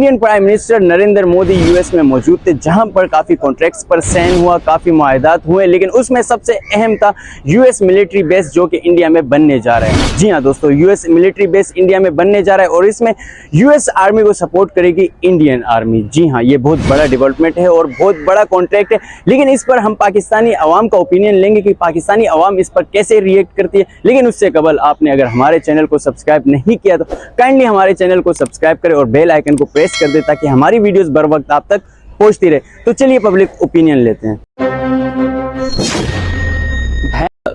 Indian prime minister Narendra Modi US में मौजूद थे, जहां पर काफ़ी कॉन्ट्रैक्ट्स पर साइन हुआ, काफ़ी मुआहदात हुए, लेकिन उसमें सबसे अहम था यूएस मिलिट्री बेस जो कि इंडिया में बनने जा रहा है। जी हाँ दोस्तों, यूएस मिलिट्री बेस इंडिया में बनने जा रहा है और इसमें यूएस आर्मी को सपोर्ट करेगी इंडियन आर्मी। जी हाँ, ये बहुत बड़ा डेवलपमेंट है और बहुत बड़ा कॉन्ट्रैक्ट है, लेकिन इस पर हम पाकिस्तानी अवाम का ओपिनियन लेंगे कि पाकिस्तानी अवाम इस पर कैसे रिएक्ट करती है। लेकिन उससे कबल आपने अगर हमारे चैनल को सब्सक्राइब नहीं किया तो काइंडली हमारे चैनल को सब्सक्राइब करें और बेल आइकन को प्रेस कर दे ताकि हमारी वीडियोस बर वक्त आप तक पहुंचती रहे। तो चलिए पब्लिक ओपिनियन लेते हैं।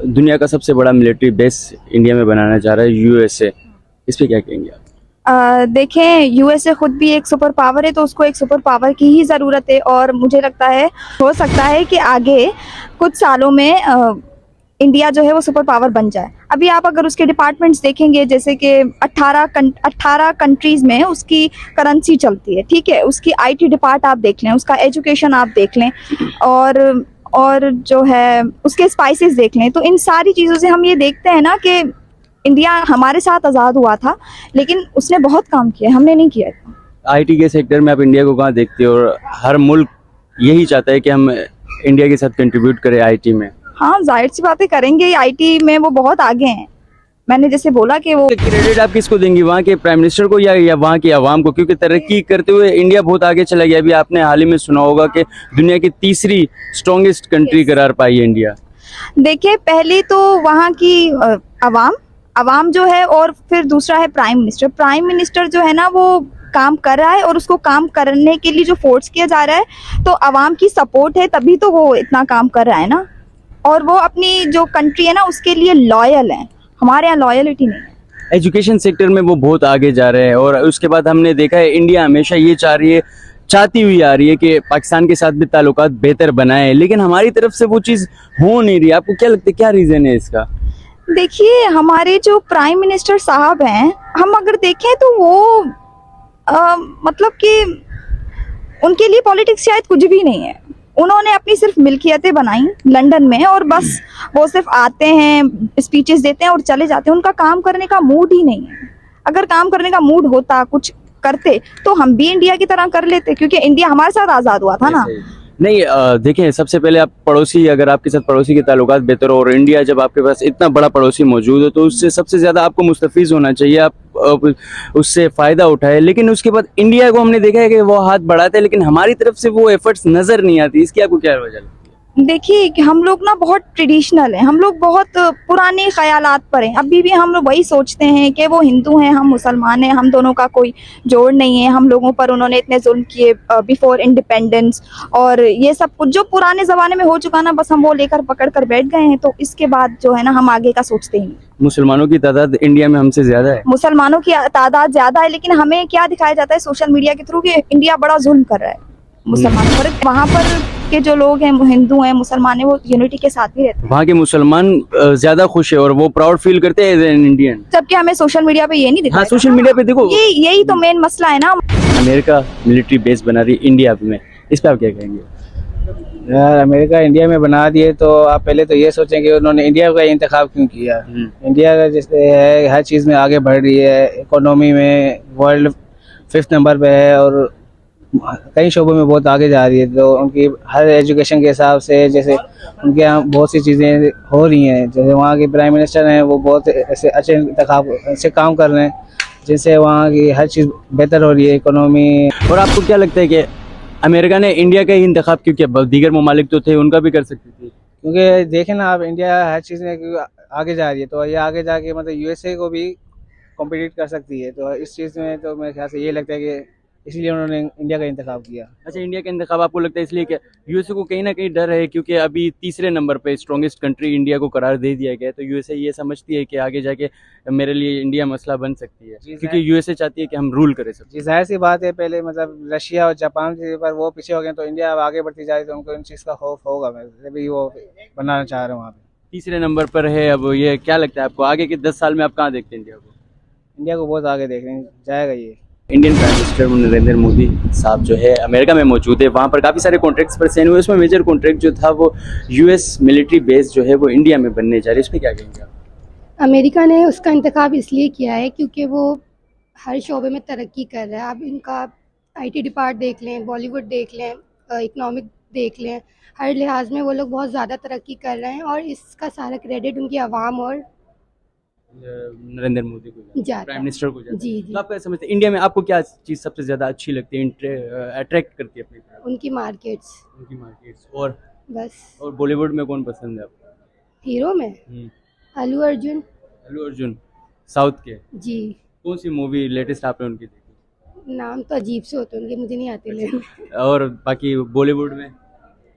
दुनिया का सबसे बड़ा मिलिट्री बेस इंडिया में बनाना चाह रहा है यूएसए, इस पे क्या कहेंगे आप? देखें, यूएसए खुद भी एक सुपर पावर है, तो उसको एक सुपर पावर की ही ज़रूरत है और मुझे लगता है हो सकता है कि आगे कुछ सालों में इंडिया जो है वो सुपर पावर बन जाए। अभी आप अगर उसके डिपार्टमेंट्स देखेंगे, जैसे कि 18 कंट्रीज़ में उसकी करेंसी चलती है, ठीक है, उसकी आईटी डिपार्ट आप देख लें, उसका एजुकेशन आप देख लें और जो है उसके स्पाइसेस देख लें। तो इन सारी चीज़ों से हम ये देखते हैं ना कि इंडिया हमारे साथ आज़ाद हुआ था, लेकिन उसने बहुत काम किया, हमने नहीं किया। आईटी के सेक्टर में आप इंडिया को कहाँ देखते हो? और हर मुल्क यही चाहता है कि हम इंडिया के साथ कंट्रीब्यूट करें आईटी में। हाँ, जाहिर सी बातें करेंगे, आईटी में वो बहुत आगे हैं। मैंने जैसे बोला कि वो क्रेडिट आप किसको देंगी, वहाँ के प्राइम मिनिस्टर को या वहाँ की आवाम को? क्योंकि तरक्की करते हुए इंडिया बहुत आगे चला गया। अभी आपने हाल ही में सुना होगा कि दुनिया की तीसरी स्ट्रॉन्गेस्ट कंट्री करार पाई है इंडिया। देखिए, पहले तो वहाँ की आवाम जो है, और फिर दूसरा है प्राइम मिनिस्टर। प्राइम मिनिस्टर जो है ना वो काम कर रहा है और उसको काम करने के लिए जो फोर्स किया जा रहा है, तो आवाम की सपोर्ट है तभी तो वो इतना काम कर रहा है ना। और वो अपनी जो कंट्री है ना उसके लिए लॉयल है। हमारे यहाँ लॉयलिटी नहीं है। एजुकेशन सेक्टर में वो बहुत आगे जा रहे हैं और उसके बाद हमने देखा है इंडिया हमेशा ये चाहती हुई आ रही है कि पाकिस्तान के साथ भी ताल्लुकात बेहतर बनाए, लेकिन हमारी तरफ से वो चीज़ हो नहीं रही। आपको क्या लगता है, क्या रीज़न है इसका? देखिए, हमारे जो प्राइम मिनिस्टर साहब हैं, हम अगर देखें तो वो मतलब कि उनके लिए पॉलिटिक्स शायद कुछ भी नहीं है। उन्होंने अपनी सिर्फ मिल्कियतें बनाई लंदन में और बस वो सिर्फ आते हैं, स्पीचेस देते हैं और चले जाते हैं। उनका काम करने का मूड ही नहीं है। अगर काम करने का मूड होता, कुछ करते, तो हम भी इंडिया की तरह कर लेते, क्योंकि इंडिया हमारे साथ आज़ाद हुआ था ना। नहीं, देखें, सबसे पहले आप पड़ोसी, अगर आपके साथ पड़ोसी के ताल्लुकात बेहतर हो और इंडिया जब आपके पास इतना बड़ा पड़ोसी मौजूद हो तो उससे सबसे ज़्यादा आपको मुस्तफीज़ होना चाहिए, आप उससे फ़ायदा उठाए। लेकिन उसके बाद इंडिया को हमने देखा है कि वो हाथ बढ़ाते हैं, लेकिन हमारी तरफ से वो एफर्ट्स नज़र नहीं आती। इसकी आपको क्या वजह लगती है? देखिए कि हम लोग ना बहुत ट्रेडिशनल हैं, हम लोग बहुत पुराने ख्यालात पर हैं। अभी भी हम लोग वही सोचते हैं कि वो हिंदू हैं, हम मुसलमान हैं, हम दोनों का कोई जोड़ नहीं है। हम लोगों पर उन्होंने इतने जुल्म किए बिफोर इंडिपेंडेंस, और ये सब कुछ जो पुराने ज़माने में हो चुका ना, बस हम वो लेकर पकड़ कर बैठ गए हैं। तो इसके बाद जो है ना, हम आगे का सोचते ही नहीं। मुसलमानों की तादाद इंडिया में हमसे ज़्यादा है। मुसलमानों की तादाद ज़्यादा है, लेकिन हमें क्या दिखाया जाता है सोशल मीडिया के थ्रू कि इंडिया बड़ा जुल्म कर रहा है मुसलमानों पर। वहाँ पर के जो लोग हैं, हिंदू हैं, मुसलमान हैं, वो यूनिटी के साथ ही रहते हैं। वहाँ के मुसलमान ज़्यादा खुश है और वो प्राउड फील करते हैं एज एन इंडियन, जबकि हमें सोशल मीडिया पे ये नहीं दिखा। हाँ, सोशल मीडिया पे देखो, यही तो मेन मसला है ना। अमेरिका मिलिट्री बेस बना रही इंडिया में, इस पर आप क्या कहेंगे? यार, अमेरिका इंडिया में बना दिए तो आप पहले तो ये सोचें कि उन्होंने इंडिया का इंतखाब क्यों किया। इंडिया का जैसे है, हर चीज़ में आगे बढ़ रही है, इकोनॉमी में वर्ल्ड 5th नंबर पे है और कई शोबों में बहुत आगे जा रही है। तो उनकी हर एजुकेशन के हिसाब से, जैसे उनके यहाँ बहुत सी चीज़ें हो रही हैं, जैसे वहाँ के प्राइम मिनिस्टर हैं, वो बहुत ऐसे अच्छे काम कर रहे हैं, जिससे वहाँ की हर चीज़ बेहतर हो रही है, इकोनॉमी। और आपको क्या लगता है कि अमेरिका ने इंडिया का ही इंतखाब क्यों किया? दीगर ममालिक तो थे, उनका भी कर सकती थी। क्योंकि देखें ना आप, इंडिया हर चीज़ में आगे जा रही है, तो ये आगे जाके मतलब यूएसए को भी कॉम्पिटिट कर सकती है। तो इस चीज़ में तो मेरे ख्याल से ये लगता है कि इसलिए उन्होंने इंडिया का इंतखाब किया। अच्छा, इंडिया का इंतखाब आपको लगता है इसलिए कि यूएसए को कहीं ना कहीं डर है, क्योंकि अभी तीसरे नंबर पे स्ट्रॉन्गेस्ट कंट्री इंडिया को करार दे दिया गया है, तो यूएसए ये समझती है कि आगे जाके मेरे लिए इंडिया मसला बन सकती है, क्योंकि यूएसए चाहती है कि हम रूल करें सब। जी, जाहिर सी बात है, पहले मतलब रशिया और जापान पर वो पीछे हो गए, तो इंडिया अब आगे बढ़ती जा रही है, तो उनको इन चीज़ का खौफ होगा। मैं भी वो बनाना चाह रहा हूँ वहाँ पे। तीसरे नंबर पर है अब। ये क्या लगता है आपको, आगे के 10 साल में आप कहाँ देखते हैं इंडिया को? इंडिया को बहुत आगे देखने जाएगा ये। Indian prime minister Narendra Modi साहब जो है अमेरिका में मौजूद है, वहाँ पर काफ़ी सारे कॉन्ट्रैक्ट्स पर साइन हुए। उसमें मेजर कॉन्ट्रैक्ट जो था वो यूएस मिलिट्री बेस जो है वो इंडिया में बनने जा रही है। इस पर क्या कहेंगे आप? अमेरिका ने उसका इंतखाब इसलिए किया है क्योंकि वो हर शोबे में तरक्की कर रहा है। अब इनका आईटी डिपार्ट देख लें, बॉलीवुड देख लें, इकोनॉमिक देख लें, हर लिहाज में वो लोग बहुत ज़्यादा तरक्की कर रहे हैं और इसका सारा क्रेडिट उनकी आवाम और नरेंद्र मोदी को जाता प्राइम है। मिनिस्टर को जाता है। जी जी, तो आप क्या समझते हैं इंडिया में आपको क्या चीज़ सबसे ज़्यादा अच्छी लगती है, अट्रैक्ट करती है अपनी तरफ? उनकी मार्केट्स उनकी मार्केट्स। बस। और बॉलीवुड में कौन पसंद है आपको? हीरो में अल्लू अर्जुन अल्लू अर्जुन। साउथ के जी, कौन सी मूवी लेटेस्ट आपने उनकी देखी? नाम तो अजीब से होते हैं उनके, मुझे नहीं आते लेकिन। और बाकी बॉलीवुड में?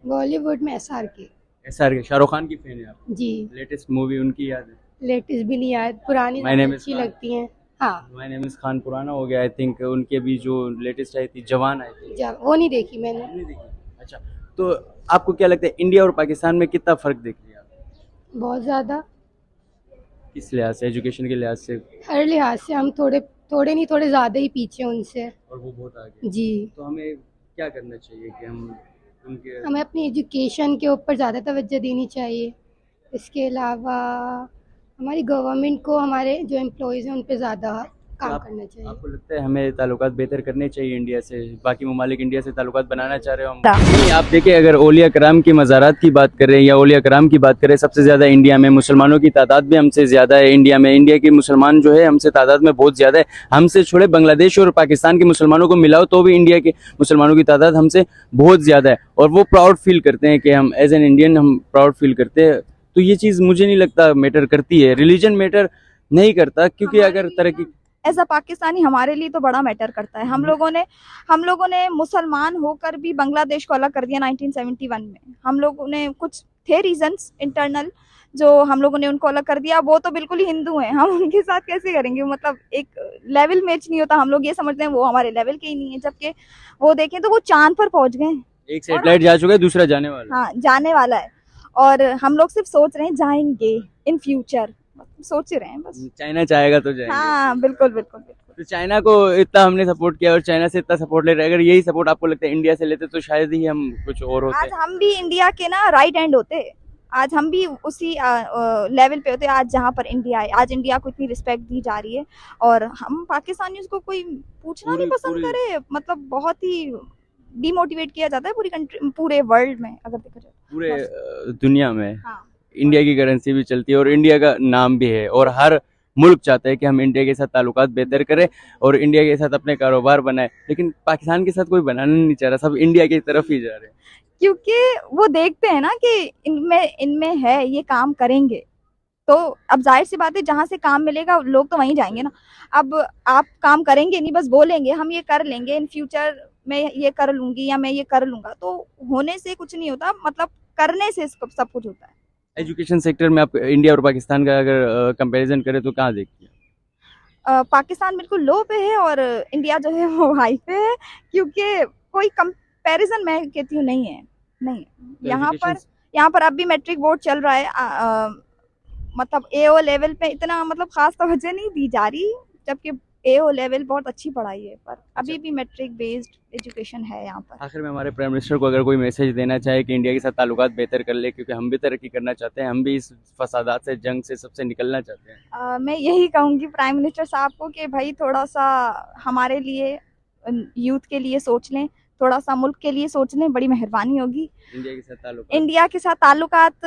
बॉलीवुड में SRK SRK, शाहरुख खान की फैन है आप? जी, लेटेस्ट मूवी उनकी याद है? लेटेस्ट भी नहीं याद, पुरानी My name is अच्छी Khan। लगती हैं। हाँ, माय नेम इज खान पुराना हो गया आई थिंक। उनके भी जो लेटेस्ट आई थी जवान आई थी, वो नहीं देखी मैंने। नहीं देखी? अच्छा, तो आपको क्या लगता है इंडिया और पाकिस्तान में कितना फर्क देख लिया आप? बहुत ज़्यादा, किस लिहाज से? एजुकेशन के लिहाज से? हर लिहाज से हम थोड़े नहीं, थोड़े ज़्यादा ही पीछे उनसे। और वो बहुत आगे। जी, तो हमें क्या करना चाहिए कि हम उनके हमें अपनी एजुकेशन के ऊपर ज़्यादा तवज्जो देनी चाहिए। इसके अलावा हमारी गवर्नमेंट को हमारे जो एम्प्लॉयज़ हैं उन पे ज़्यादा काम करना चाहिए। आपको लगता है हमें ताल्लुकात बेहतर करने चाहिए इंडिया से? बाकी ममालिक इंडिया से ताल्लुकात बनाना चाह रहे हो हम? नहीं, आप देखिए अगर औलिया कराम की मज़ारात की बात करें या औलिया कराम की बात करें, सबसे ज़्यादा इंडिया में मुसलमानों की तादाद भी हमसे ज़्यादा है। इंडिया में इंडिया के मुसलमान जो है हमसे तादाद में बहुत ज़्यादा है। हमसे छोड़े बांग्लादेश और पाकिस्तान के मुसलमानों को मिलाओ तो भी इंडिया के मुसलमानों की तादाद हमसे बहुत ज़्यादा है और वो प्राउड फील करते हैं कि हम एज एन इंडियन हम प्राउड फील करते हैं। तो ये चीज़ मुझे नहीं लगता मैटर करती है, रिलीजन मैटर नहीं करता, क्योंकि अगर तरक्की एज अ पाकिस्तानी हमारे लिए तो बड़ा मैटर करता है। हम लोगों ने मुसलमान होकर भी बांग्लादेश को अलग कर दिया 1971 में। हम लोगों ने कुछ थे रीजंस इंटरनल जो हम लोगों ने उनको अलग कर दिया। वो तो बिल्कुल ही हिंदू हैं, हम उनके साथ कैसे करेंगे? मतलब एक लेवल मैच नहीं होता। हम लोग ये समझते हैं वो हमारे लेवल के ही नहीं है, जबकि वो देखें तो वो चांद पर पहुंच गए। एक सैटेलाइट जा चुका है, दूसरा जाने वाला है। हाँ, जाने वाला है और हम लोग सिर्फ सोच रहे हैं जाएंगे इन फ्यूचर, सोच ही रहे हैं बस। चाइना चाहेगा तो जाएंगे। हाँ, बिल्कुल बिल्कुल बिल्कुल। तो चाइना को इतना हमने सपोर्ट किया और चाइना से इतना सपोर्ट ले रहे हैं, अगर यही सपोर्ट आपको लगता है इंडिया से लेते तो शायद ही हम कुछ और होते। आज हम भी इंडिया के ना राइट हैंड होते, आज हम भी उसी लेवल पे होते आज जहाँ पर इंडिया है। आज इंडिया को इतनी रिस्पेक्ट दी जा रही है और हम पाकिस्तानियों को कोई पूछना नहीं पसंद करे। मतलब बहुत ही डिमोटिवेट किया जाता है पूरी कंट्री, पूरे वर्ल्ड में अगर देखा जाए, पूरे दुनिया में। हाँ, इंडिया की करेंसी भी चलती है और इंडिया का नाम भी है और हर मुल्क चाहता है कि हम इंडिया के साथ ताल्लुकात बेहतर करें और इंडिया के साथ अपने कारोबार बनाए, लेकिन पाकिस्तान के साथ कोई बनाना नहीं चाह रहा, सब इंडिया की तरफ ही जा रहे हैं। क्योंकि वो देखते हैं ना कि इनमें है, ये काम करेंगे, तो अब जाहिर सी बात है जहाँ से काम मिलेगा लोग तो वहीं जाएंगे ना। अब आप काम करेंगे नहीं, बस बोलेंगे हम ये कर लेंगे, इन फ्यूचर मैं ये कर लूंगी या मैं ये कर लूंगा, तो होने से कुछ नहीं होता, मतलब करने से सब कुछ होता है। एजुकेशन सेक्टर में आप इंडिया और पाकिस्तान का अगर कंपैरिजन करें तो कहाँ देखती हैं? पाकिस्तान बिल्कुल लो पे है और इंडिया जो है वो हाई पे है, क्योंकि कोई कंपैरिजन मैं कहती हूँ नहीं है। तो यहाँ पर अब भी मैट्रिक बोर्ड चल रहा है। मतलब AO लेवल पे इतना मतलब खास तवज्जो नहीं दी जा रही, जबकि AO लेवल बहुत अच्छी पढ़ाई है, पर अभी भी मैट्रिक बेस्ड एजुकेशन है यहाँ पर। आखिर में हमारे प्राइम मिनिस्टर को अगर कोई मैसेज देना चाहे कि इंडिया के साथ ताल्लुकात बेहतर कर ले, क्योंकि हम भी तरक्की करना चाहते हैं, हम भी इस फसादात से, जंग से सबसे निकलना चाहते हैं। मैं यही कहूँगी प्राइम मिनिस्टर साहब को कि भाई थोड़ा सा हमारे लिए, यूथ के लिए सोच लें, थोड़ा सा मुल्क के लिए सोच लें, बड़ी मेहरबानी होगी। इंडिया के साथ ताल्लुकात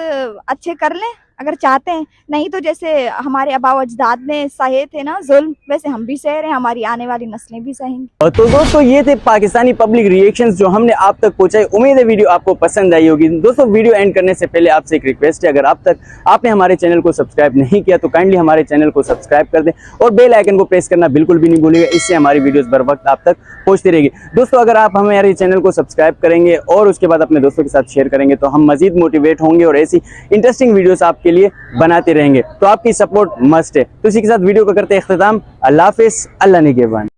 अच्छे कर लें अगर चाहते हैं, नहीं तो जैसे हमारे आबाओ अजदाद ने सहे थे ना जुल्म, वैसे हम भी सह रहे हैं, हमारी आने वाली नस्लें भी सहेंगी। तो दोस्तों ये थे पाकिस्तानी पब्लिक रिएक्शंस जो हमने आप तक पहुंचाए। उम्मीद है वीडियो आपको पसंद आई होगी। दोस्तों वीडियो एंड करने से पहले आपसे एक रिक्वेस्ट है, अगर आप तक आपने हमारे चैनल को सब्सक्राइब नहीं किया तो काइंडली हमारे चैनल को सब्सक्राइब कर दें और बेल आइकन को प्रेस करना बिल्कुल भी नहीं भूलिएगा, इससे हमारी वीडियोस बर वक्त आप तक पहुंचती रहेगी। दोस्तों अगर आप हमारे चैनल को सब्सक्राइब करेंगे और उसके बाद अपने दोस्तों के साथ शेयर करेंगे तो हम मजीद मोटिवेट होंगे और ऐसी इंटरेस्टिंग वीडियोस आपके लिए बनाते रहेंगे। तो आपकी सपोर्ट मस्ट है। तो इसी के साथ वीडियो को करते हैं इख्तिताम। अल्लाह हाफिज़, अल्लाह निगहबान।